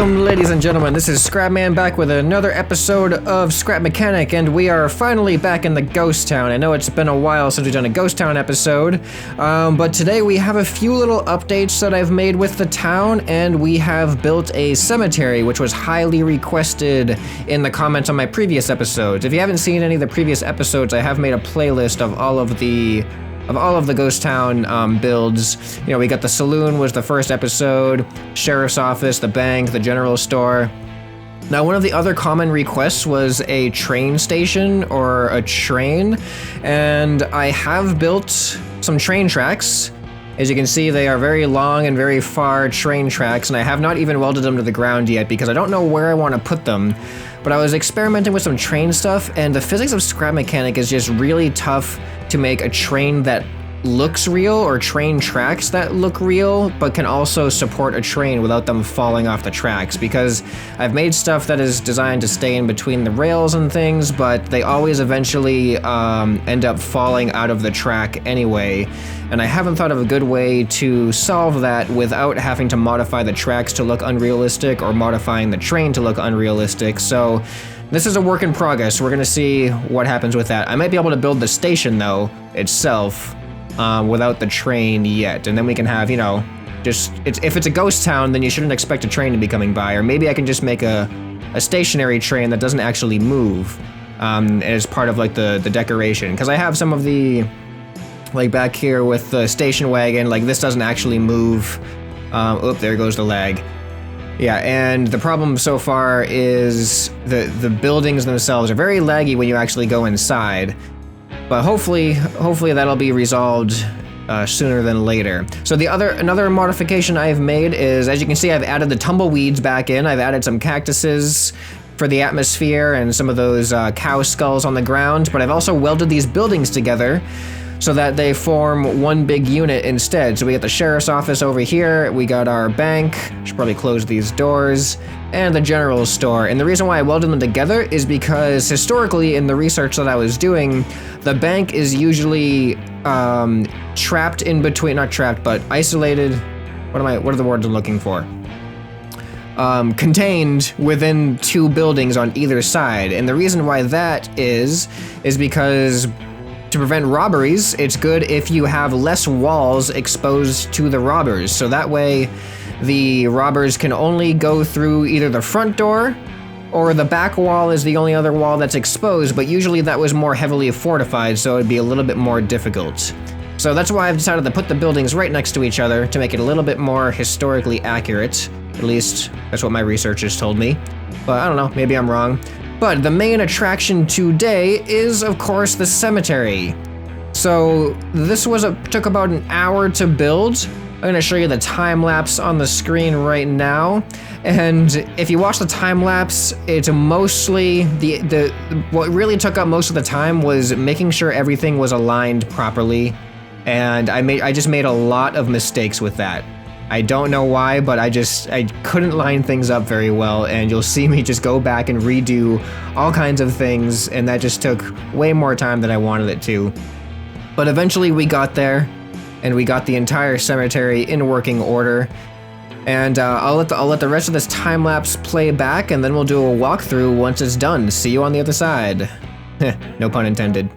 Welcome, ladies and gentlemen. This is ScrapMan back with another episode of Scrap Mechanic, and we are finally back in the Ghost Town. I know it's been a while since we've done a Ghost Town episode, but today we have a few little updates that I've made with the town, and we have built a cemetery, which was highly requested in the comments on my previous episodes. If you haven't seen any of the previous episodes, I have made a playlist of all of the Ghost Town builds. You know, we got the saloon was the first episode, sheriff's office, the bank, the general store. Now, one of the other common requests was a train station or a train, and I have built some train tracks. As you can see, they are very long and very far train tracks, and I have not even welded them to the ground yet because I don't know where I want to put them. But I was experimenting with some train stuff, and the physics of Scrap Mechanic is just really tough to make a train that looks real or train tracks that look real, but can also support a train without them falling off the tracks, because I've made stuff that is designed to stay in between the rails and things, but they always eventually end up falling out of the track anyway. And I haven't thought of a good way to solve that without having to modify the tracks to look unrealistic or modifying the train to look unrealistic. So this is a work in progress. We're gonna see what happens with that. I might be able to build the station though, itself, without the train yet. And then we can have, you know, if it's a ghost town, then you shouldn't expect a train to be coming by. Or maybe I can just make a stationary train that doesn't actually move as part of like the decoration. Because I have some of the, like back here with the station wagon, like this doesn't actually move. Oop, there goes the lag. Yeah, and the problem so far is the buildings themselves are very laggy when you actually go inside. But hopefully that'll be resolved sooner than later. So another modification I've made is, as you can see, I've added the tumbleweeds back in. I've added some cactuses for the atmosphere and some of those cow skulls on the ground, but I've also welded these buildings together so that they form one big unit instead. So we got the sheriff's office over here, we got our bank, should probably close these doors, and the general store. And the reason why I welded them together is because historically in the research that I was doing, the bank is usually trapped in between, not trapped, but isolated, what are the words I'm looking for? Contained within two buildings on either side. And the reason why that is because to prevent robberies, it's good if you have less walls exposed to the robbers. So that way, the robbers can only go through either the front door or the back wall is the only other wall that's exposed, but usually that was more heavily fortified, so it'd be a little bit more difficult. So that's why I've decided to put the buildings right next to each other to make it a little bit more historically accurate. At least, that's what my researchers told me. But I don't know, maybe I'm wrong. But the main attraction today is, of course, the cemetery. So this took about an hour to build. I'm gonna show you the time-lapse on the screen right now. And if you watch the time-lapse, it's mostly, what really took up most of the time was making sure everything was aligned properly. And I just made a lot of mistakes with that. I don't know why, but I couldn't line things up very well, and you'll see me just go back and redo all kinds of things, and that just took way more time than I wanted it to. But eventually we got there, and we got the entire cemetery in working order. And I'll let the rest of this time-lapse play back, and then we'll do a walkthrough once it's done. See you on the other side. No pun intended.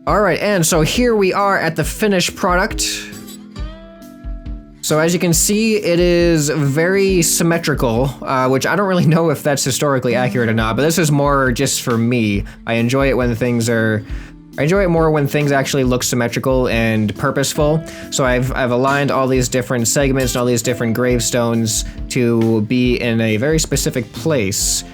All right, and so here we are at the finished product. So as you can see, it is very symmetrical, which I don't really know if that's historically accurate or not, but this is more just for me. I enjoy it when I enjoy it more when things actually look symmetrical and purposeful. So I've aligned all these different segments and all these different gravestones to be in a very specific place.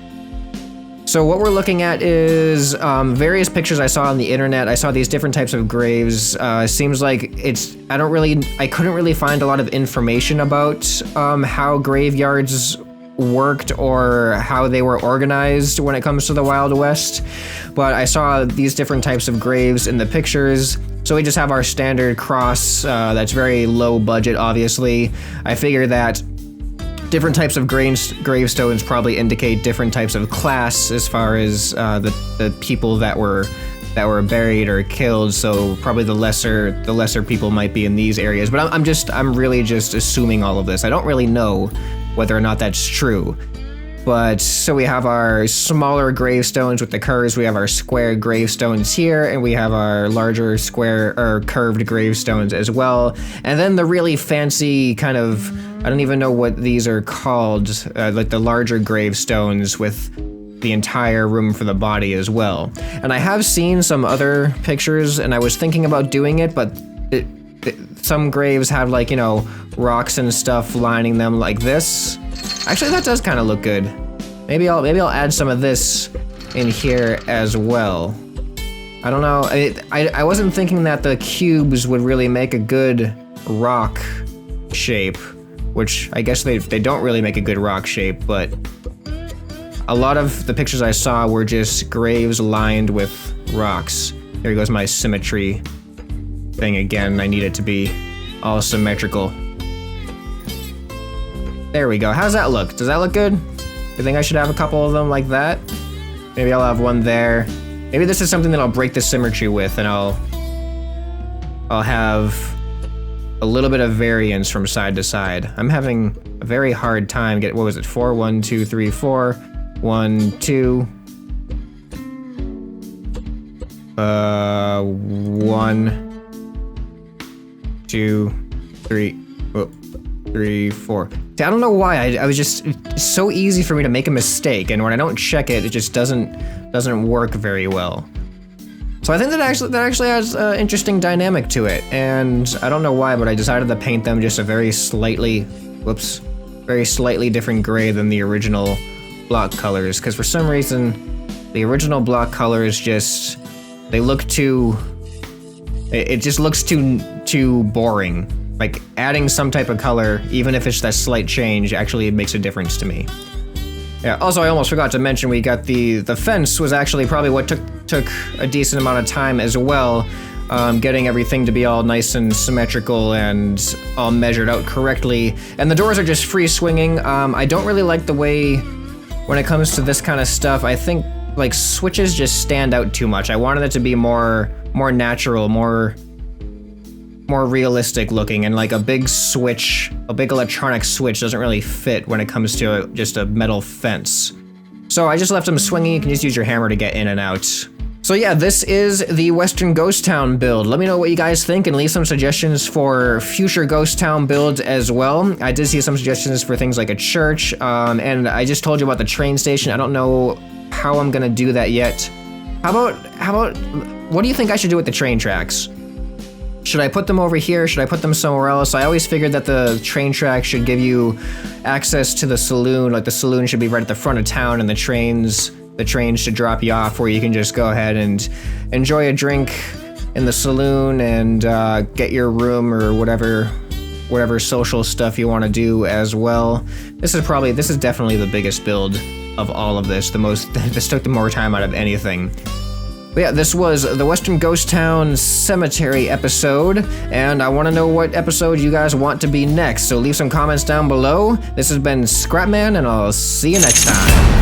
So what we're looking at is various pictures I saw on the internet. I saw these different types of graves. Seems like I couldn't really find a lot of information about how graveyards worked or how they were organized when it comes to the Wild West. But I saw these different types of graves in the pictures. So we just have our standard cross that's very low budget, obviously. I figure that different types of gravestones probably indicate different types of class as far as the people that were buried or killed. So probably the lesser people might be in these areas. But I'm really just assuming all of this. I don't really know whether or not that's true. But so we have our smaller gravestones with the curves. We have our square gravestones here, and we have our larger square or curved gravestones as well. And then the really fancy kind of, I don't even know what these are called, like the larger gravestones with the entire room for the body as well. And I have seen some other pictures, and I was thinking about doing it, but some graves have, like, you know, rocks and stuff lining them like this. Actually, that does kind of look good. Maybe I'll add some of this in here as well. I don't know. I wasn't thinking that the cubes would really make a good rock shape, which I guess they don't really make a good rock shape, but a lot of the pictures I saw were just graves lined with rocks. Here goes my symmetry thing again. I need it to be all symmetrical. There we go. How's that look? Does that look good? You think I should have a couple of them like that? Maybe I'll have one there. Maybe this is something that I'll break the symmetry with, and I'll have a little bit of variance from side to side. I'm having a very hard time getting, what was it, 4? 1, 2, 3, 4. 1, 2. 1, 2, 3. 3, 4. See, I don't know why. I was just, it's so easy for me to make a mistake, and when I don't check it, it just doesn't work very well. So I think that actually has an interesting dynamic to it, and I don't know why, but I decided to paint them just a very slightly different gray than the original block colors, because for some reason, the original block colors just, they look too, it just looks too boring. Like, adding some type of color, even if it's that slight change, actually makes a difference to me. Yeah, also I almost forgot to mention we got the fence was actually probably what took a decent amount of time as well, getting everything to be all nice and symmetrical and all measured out correctly. And the doors are just free swinging. I don't really like the way, when it comes to this kind of stuff, I think like switches just stand out too much. I wanted it to be more natural, more realistic looking, and like a big switch, a big electronic switch doesn't really fit when it comes to just a metal fence. So I just left them swinging. You can just use your hammer to get in and out. So yeah, this is the Western Ghost Town build. Let me know what you guys think and leave some suggestions for future Ghost Town builds as well. I did see some suggestions for things like a church, and I just told you about the train station. I don't know how I'm gonna do that yet. How about, what do you think I should do with the train tracks? Should I put them over here? Should I put them somewhere else? I always figured that the train track should give you access to the saloon. Like, the saloon should be right at the front of town, and the trains should drop you off where you can just go ahead and enjoy a drink in the saloon and get your room or whatever social stuff you want to do as well. This is definitely the biggest build of all of this. This took the more time out of anything. But yeah, this was the Western Ghost Town Cemetery episode, and I want to know what episode you guys want to be next, so leave some comments down below. This has been ScrapMan, and I'll see you next time.